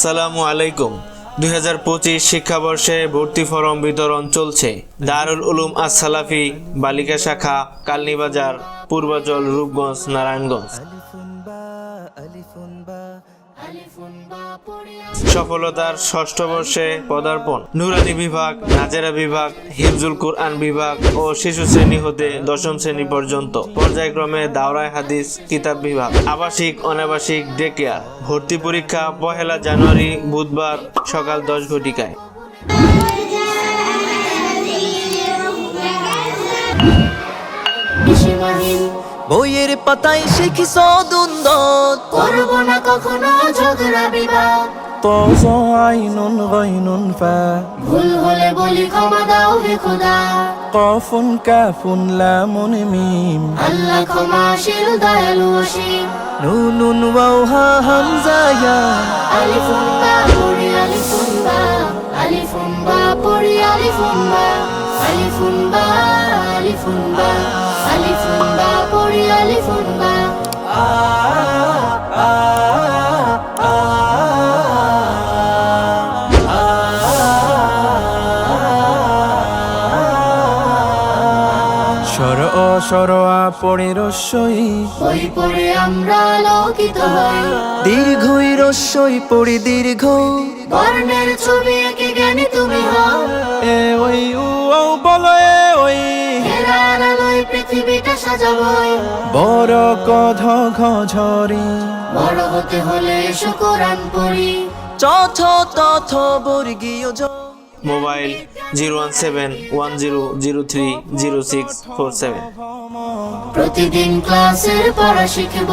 আসসালামু আলাইকুম। 2025 শিক্ষাবর্ষে ভর্তি ফরম বিতরণ চলছে। দারুল উলুম আস-সালাফি বালিকা শাখা, কালনীবাজার, পূর্বাচল, রূপগঞ্জ, নারায়ণগঞ্জ। সফলতার ষষ্ঠ বর্ষে পদার্পণ। নুরানি বিভাগ, নাজেরা বিভাগ, হিফজুল কুরআন বিভাগ ও শিশু শ্রেণী হতে দশম শ্রেণী পর্যন্ত পর্যায়ক্রমে দাওরায়ে হাদিস কিতাব বিভাগ, আবাসিক অনাবাসিক ডে কেয়ার। ভর্তি পরীক্ষা 1 জানুয়ারি বুধবার সকাল 10 ঘটিকায়। বইয়ের পাতায় শিখি সদুন্দত, করব না কখনো ঝগড়া বিবাদ। তজ আইনুন গাইনুন ফা, ভুল হলে বলি ক্ষমা দাও হে খোদা। কফুন কাফুন লামুন মিম, আল্লাহ ক্ষমাশীল দয়ালু অসীম। নুনুন ওয়াও হা হামজা ইয়া, আলিফুন বা পড়ি আলিফুন বা, আলিফুন বা পড়ি আলিফুন বা, আলিফুন বা আলিফুন বা, আলিফুন বা পড়ি আলিফুন বা। সর ও সর আ পড়ে রস্যই, বই পড়ে আমরা আলোকিত হই। দীর্ঘই রস্যই পড়ি দীর্ঘ, বর্ণের ছবি এঁকে জ্ঞানী তুমি হও। এ ওই উ ও বলো এ ওই, হেরার আলোয় পৃথিবীটা সাজাবই। বড় কধ ঘঝরি, বড় হতে হলে এসো কোরআন পড়ি। চথ তথ বর্গীয় জ। মোবাইল 01710030647। প্রতিদিন ক্লাসের পড়া শিখব।